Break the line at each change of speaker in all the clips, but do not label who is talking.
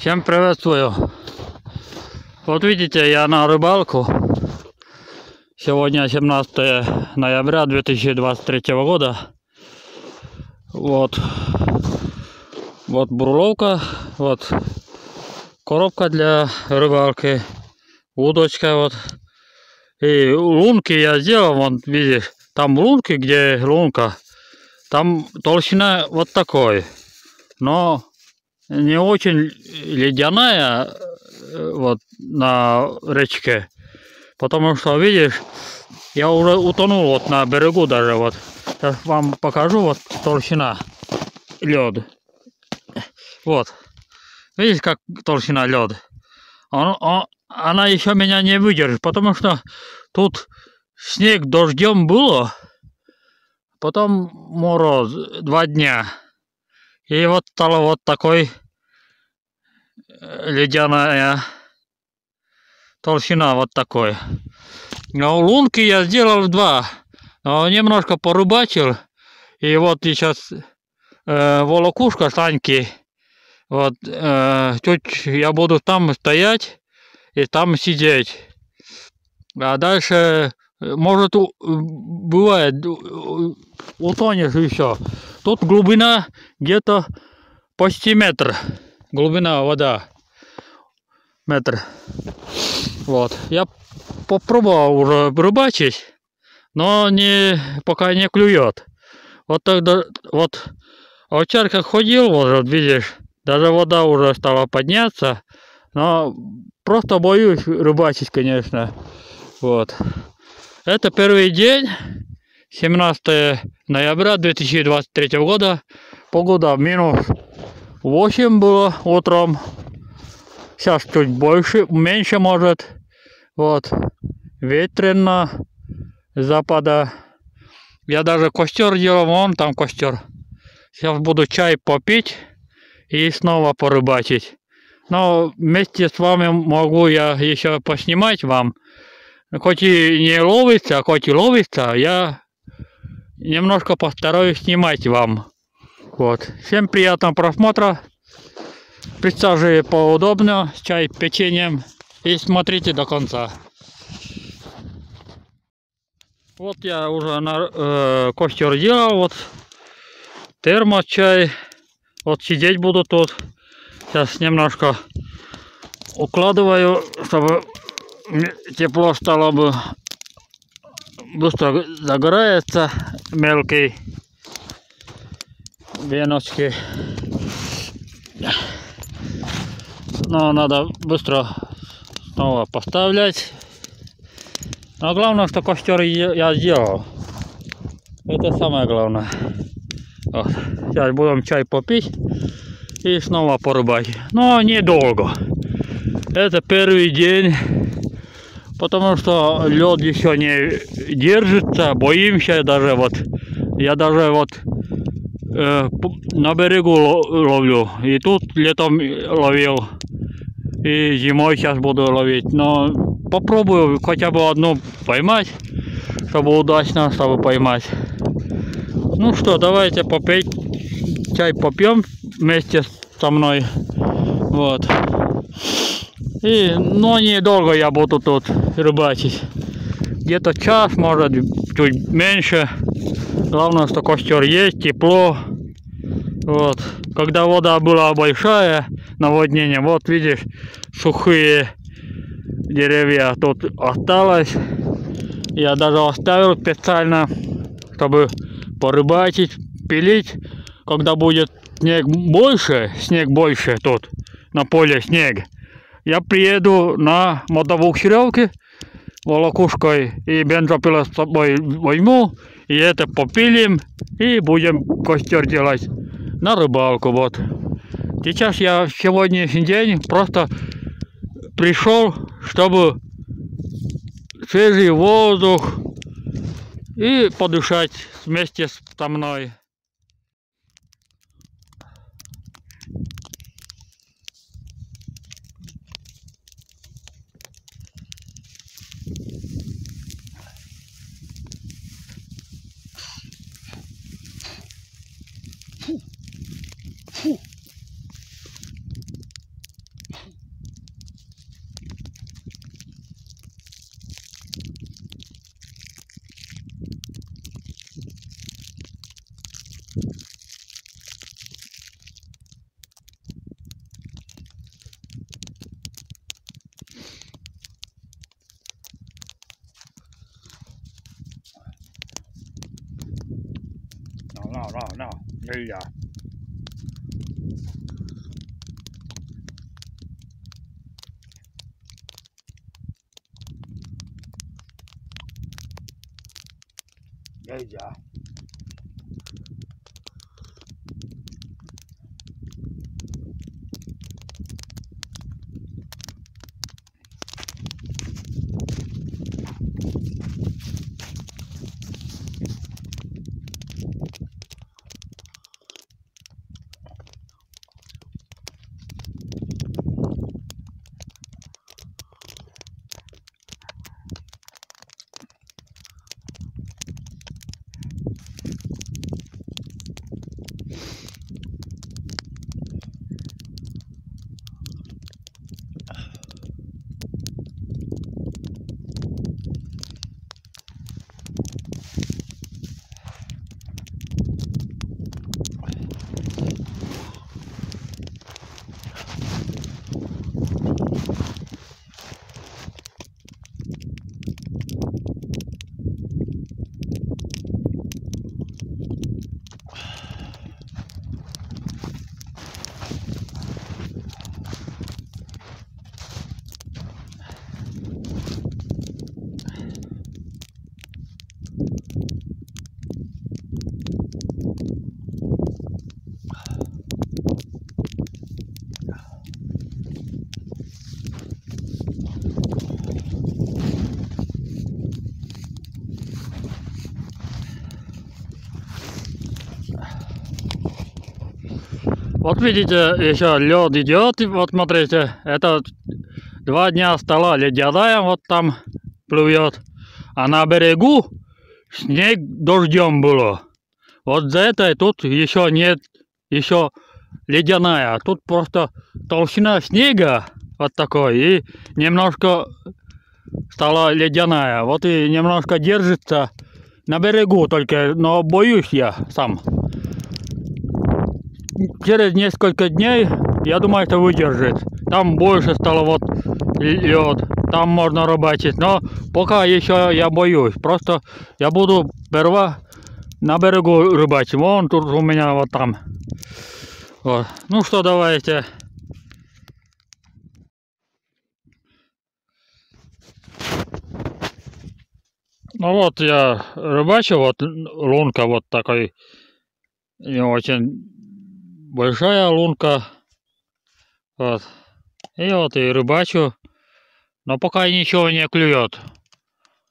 Всем приветствую. Вот видите, я на рыбалку. Сегодня 17 ноября 2023 года. Вот бурловка, вот коробка для рыбалки, удочка вот. И лунки я сделал, вот видишь, там лунки, где лунка, там толщина вот такой, но не очень ледяная вот на речке, потому что видишь, я уже утонул вот на берегу даже вот. Сейчас вам покажу вот толщина лед. Вот, видишь, как толщина лед. Она еще меня не выдержит, потому что тут снег дождем было, потом мороз 2 дня. И вот стало вот такой ледяная толщина вот такой. Но лунки я сделал 2. Немножко порыбачил. И вот сейчас волокушка Саньки. Вот чуть я буду там стоять и там сидеть. А дальше, может, бывает, утонешь еще. Тут глубина где-то почти метр. Глубина вода. Метр. Вот. Я попробовал уже рыбачить, но пока не клюет. Вот тогда вот овчарка ходил, вот видишь, даже вода уже стала подняться, но просто боюсь рыбачить, конечно. Вот. Это первый день, 17 ноября 2023 года. Погода минус 8 было утром. Сейчас чуть больше, меньше может. Вот. Ветрено с запада. Я даже костер делал, вон там костер. Сейчас буду чай попить и снова порыбачить. Но вместе с вами могу я еще поснимать вам. Хоть и не ловится, хоть и ловится, я немножко постараюсь снимать вам. Вот. Всем приятного просмотра. Присаживайтесь поудобнее, с чай, печеньем, и смотрите до конца. Вот я уже костер делал, вот термос, чай. Вот сидеть буду тут. Сейчас немножко укладываю, чтобы тепло стало бы. Быстро загорается мелкий веночки. Но надо быстро снова поставлять. Но главное, что костер я сделал. Это самое главное. Вот. Сейчас будем чай попить и снова порыбачить. Но недолго. Это первый день, потому что лед еще не держится. Боимся даже вот. Я даже вот на берегу ловлю. И тут летом ловил. И зимой сейчас буду ловить. Но попробую хотя бы одну поймать, чтобы удачно, чтобы поймать. Ну что, давайте попить. Чай попьем вместе со мной. Вот. Но недолго я буду тут рыбачить. Где-то час, может, чуть меньше. Главное, что костер есть, тепло. Вот. Когда вода была большая, наводнение, вот видишь, сухие деревья тут осталось. Я даже оставил специально, чтобы порыбачить, пилить. Когда будет снег больше тут, на поле снег, я приеду на мотовухеревке волокушкой и бензопилу с собой возьму, и это попилим, и будем костер делать на рыбалку. Вот. Сейчас я в сегодняшний день просто пришел, чтобы свежий воздух и подышать вместе со мной. No, nельзя. Нельзя. Вот видите, еще лед идет, вот смотрите, это 2 дня стала ледяная, вот там плывет, а на берегу снег дождем было. Вот за это тут еще нет, еще ледяная, тут просто толщина снега вот такой, и немножко стала ледяная, вот и немножко держится на берегу только, но боюсь я сам. Через несколько дней, я думаю, это выдержит. Там больше стало вот лед, там можно рыбачить, но пока еще я боюсь. Просто я буду сперва на берегу рыбачить. Вон тут у меня вот там. Вот. Ну что, давайте. Ну вот я рыбачу, вот лунка вот такой, не очень большая лунка, вот, и вот и рыбачу, но пока ничего не клюет,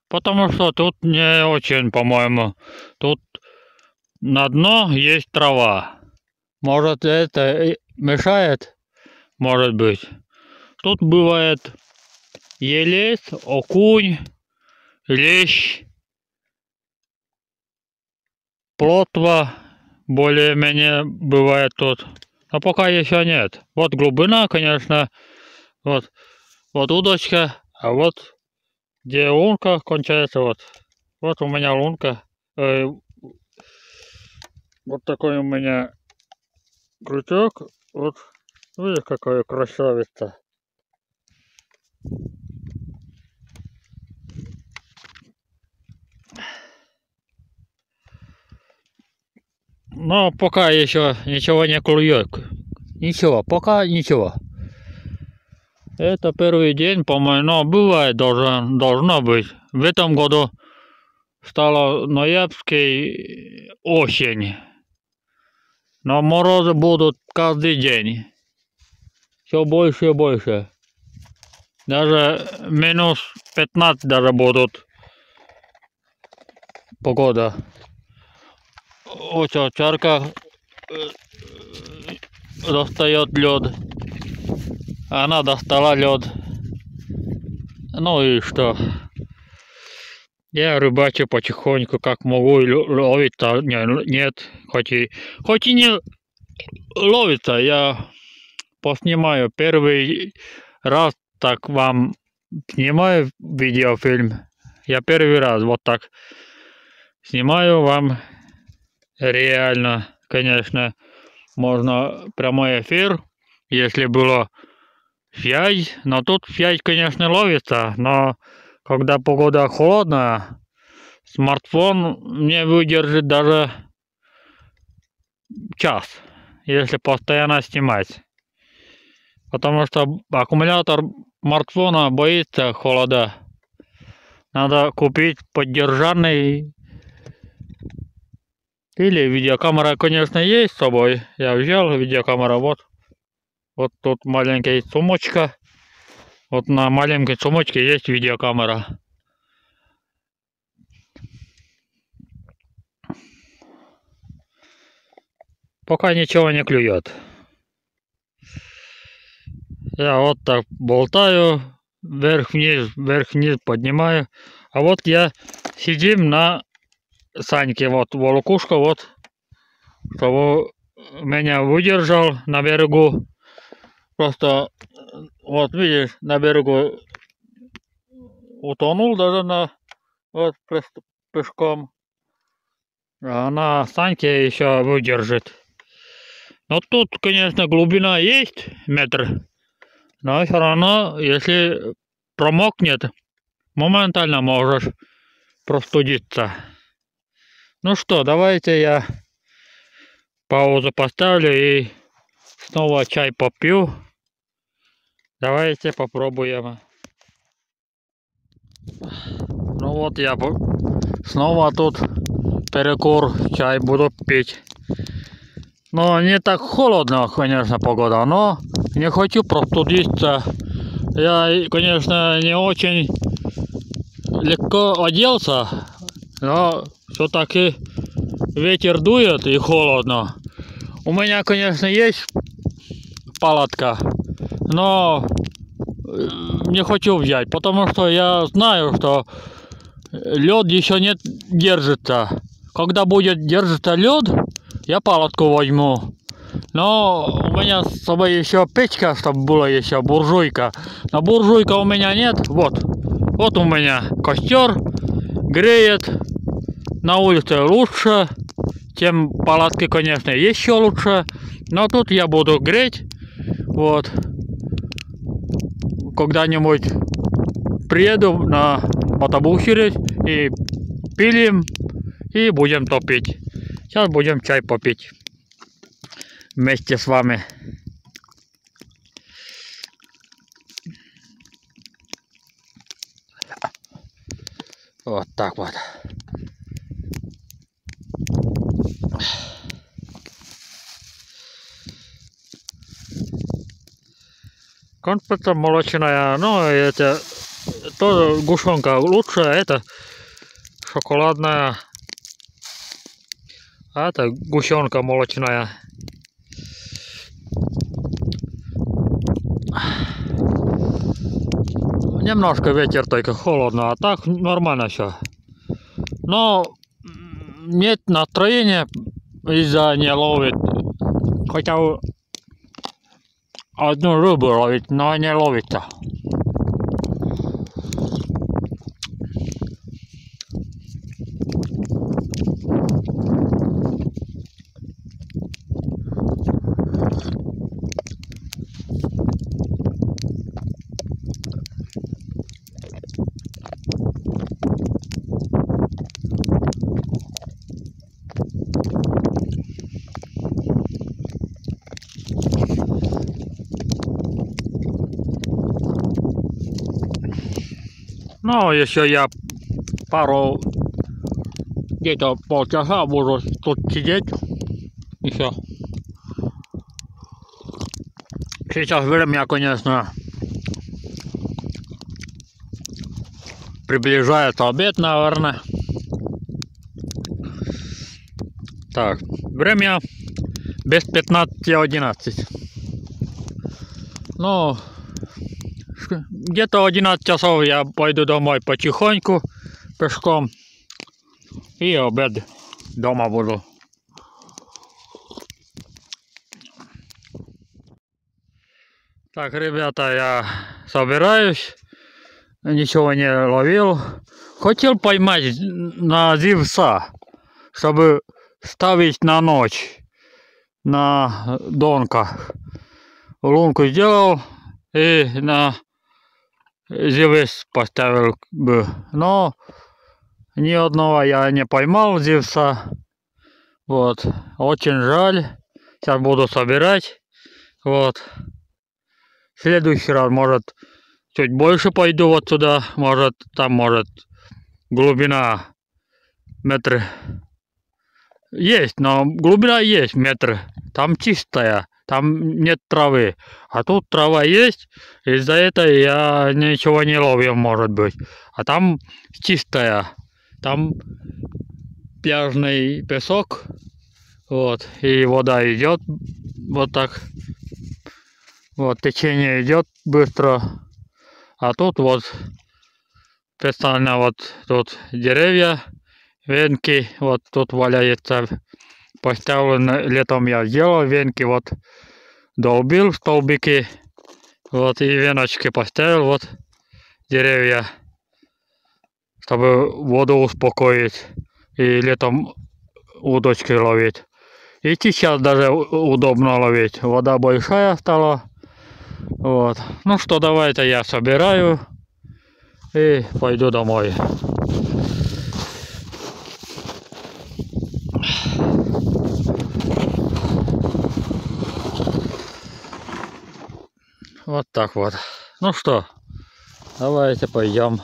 потому что тут не очень, по-моему, тут на дно есть трава, может это мешает, может быть. Тут бывает елец, окунь, лещ, плотва. Более-менее бывает тут. А пока еще нет. Вот глубина, конечно. Вот удочка. А вот где лунка кончается. Вот у меня лунка. Вот такой у меня крючок. Вот видишь, какой красавица. Но пока еще ничего не клюет. Ничего, пока ничего. Это первый день, по-моему, но бывает, должно быть. В этом году стало ноябрьский осень. Но морозы будут каждый день. Все больше и больше. Даже минус 15 даже будут погода. Вот овчарка достает лед. Она достала лед. Ну и что? Я рыбачу потихоньку, как могу, ловить-то нет. Хоть и не ловится, я поснимаю. Первый раз так вам снимаю видеофильм. Я первый раз вот так снимаю вам. Реально, конечно, можно прямой эфир, если было сеть, но тут сеть, конечно, ловится, но когда погода холодная, смартфон не выдержит даже час, если постоянно снимать. Потому что аккумулятор смартфона боится холода. Надо купить поддержанный. Или видеокамера, конечно, есть с собой. Я взял видеокамеру. Вот тут маленькая сумочка. Вот на маленькой сумочке есть видеокамера. Пока ничего не клюет. Я вот так болтаю, вверх-вниз поднимаю. А вот я сидим на саньке, вот волокушка, вот, чтобы меня выдержал на берегу. Просто, вот видишь, на берегу утонул даже вот пешком. А на саньке еще выдержит. Но тут, конечно, глубина есть метр. Но все равно, если промокнет, моментально можешь простудиться. Ну что, давайте я паузу поставлю и снова чай попью. Давайте попробуем. Ну вот я снова тут перекур, чай буду пить. Но не так холодно, конечно, погода, но не хочу простудиться. Я, конечно, не очень легко оделся, но все-таки ветер дует и холодно. У меня, конечно, есть палатка, но не хочу взять, потому что я знаю, что лед еще не держится. Когда будет держаться лед, я палатку возьму. Но у меня с собой еще печка, чтобы была еще буржуйка. Но буржуйка у меня нет. Вот у меня костер греет. На улице лучше, чем палатки, конечно, еще лучше. Но тут я буду греть. Вот. Когда-нибудь приеду на мотобусере и пилим и будем топить. Сейчас будем чай попить вместе с вами. Вот так вот. Конфета молочная, ну это тоже гушонка лучше, а это шоколадная, а это гущенка молочная. Немножко ветер только холодно, а так нормально все. Но нет настроения из-за не ловит. Хотя одну рыбу ловит, но не ловится. Ну, еще я где-то полчаса буду тут сидеть. Еще. Сейчас время, конечно, приближается обед, наверное. Так, время без 15:11. Ну, где-то 11 часов я пойду домой потихоньку, пешком. И обед дома буду. Так, ребята, я собираюсь. Ничего не ловил. Хотел поймать на зевса, чтобы ставить на ночь на донках. Лунку сделал и на зевс поставил бы. Но ни одного я не поймал зевса. Вот. Очень жаль. Сейчас буду собирать. Вот. В следующий раз, может, чуть больше пойду вот сюда. Может, там, может, глубина метр. Есть, но глубина есть метр. Там чистая. Там нет травы. А тут трава есть. Из-за этого я ничего не ловил, может быть. А там чистая. Там пляжный песок. Вот. И вода идет вот так. Вот течение идет быстро. А тут вот специально вот тут деревья, венки. Вот тут валяется. Поставил летом я сделал венки, вот долбил столбики, вот и веночки поставил, вот деревья, чтобы воду успокоить и летом удочки ловить. И сейчас даже удобно ловить, вода большая стала. Вот. Ну что, давайте я собираю и пойду домой. Вот так вот. Ну что, давайте пойдем.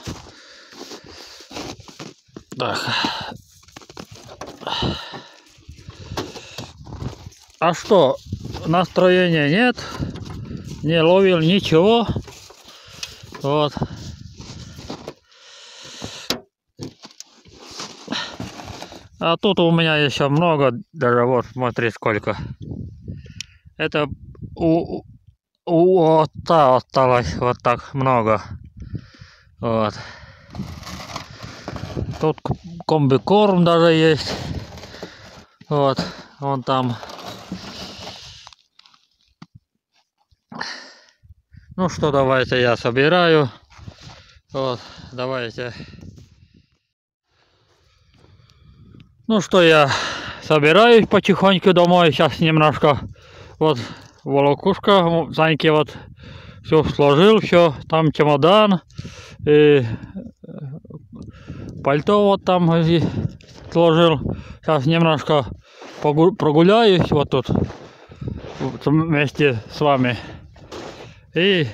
Так. А что, настроения нет? Не ловил ничего. Вот. А тут у меня еще много, даже вот смотри сколько. Это у отца осталось вот так много. Вот. Тут комбикорм даже есть. Вот, вон там. Ну что, давайте я собираю. Вот, давайте. Ну что, я собираюсь потихоньку домой. Сейчас немножко вот волокушка, Саньки вот все сложил, все, там чемодан, и пальто вот там сложил. Сейчас немножко прогуляюсь вот тут вместе с вами и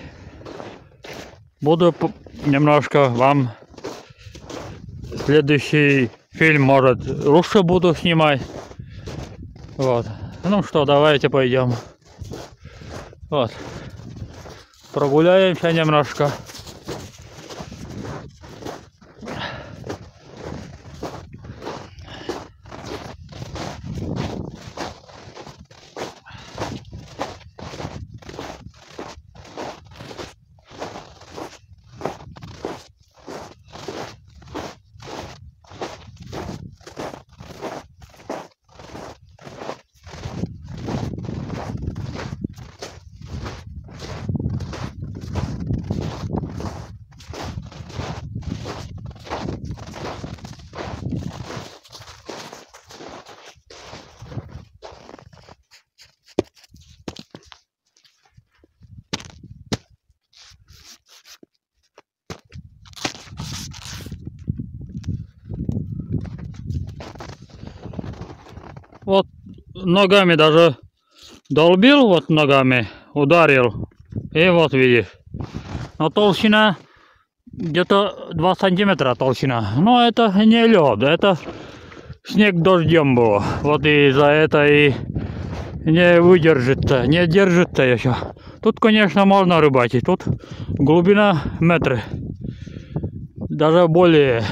буду немножко вам следующий фильм, может, лучше буду снимать. Вот. Ну что, давайте пойдем. Вот. Прогуляемся немножко. Вот ногами даже долбил, вот ногами ударил, и вот видишь. Но толщина где-то 2 сантиметра толщина. Но это не лед, это снег дождем было. Вот из-за этого и не выдержится, не держится еще. Тут, конечно, можно рыбачить. Тут глубина метр, даже более.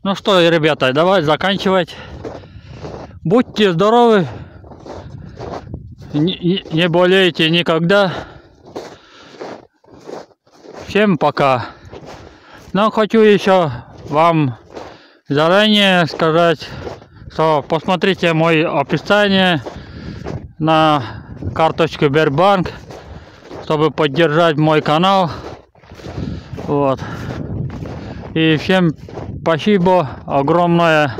Ну что, ребята, давай заканчивать. Будьте здоровы, не болейте никогда. Всем пока. Но хочу еще вам заранее сказать, что посмотрите мое описание на карточку Сбербанк. чтобы поддержать мой канал. Вот. И всем спасибо огромное.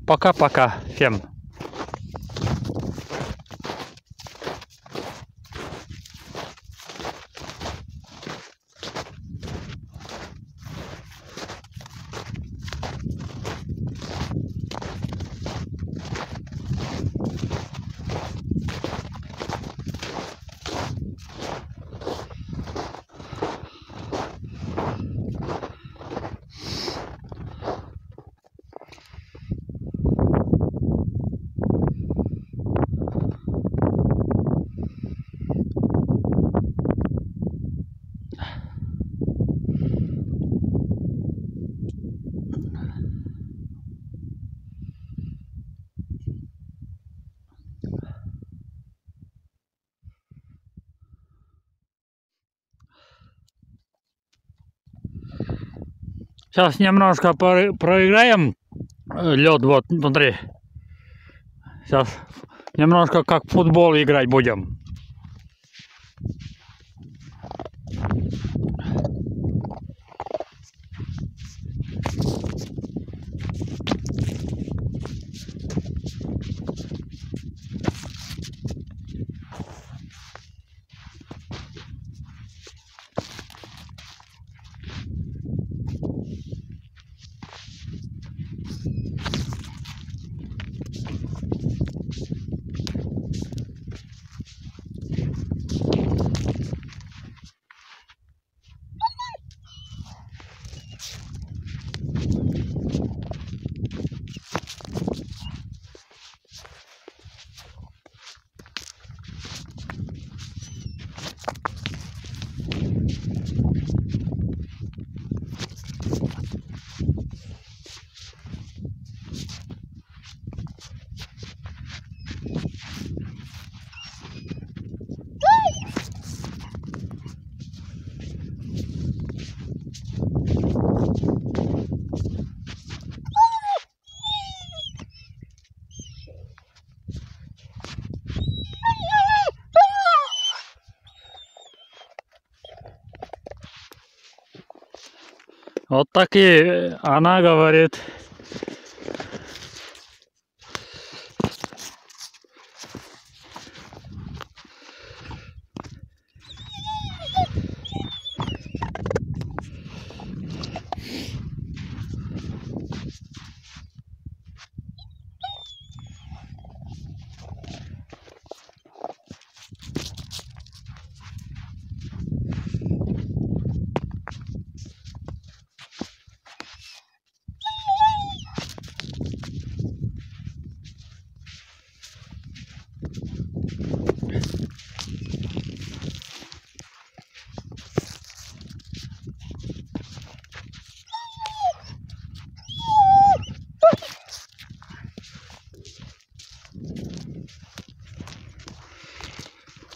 Пока-пока всем. Сейчас немножко проиграем лед вот внутри. Сейчас немножко как в футбол играть будем. Вот так и она говорит.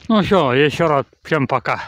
Ну все, еще раз всем пока.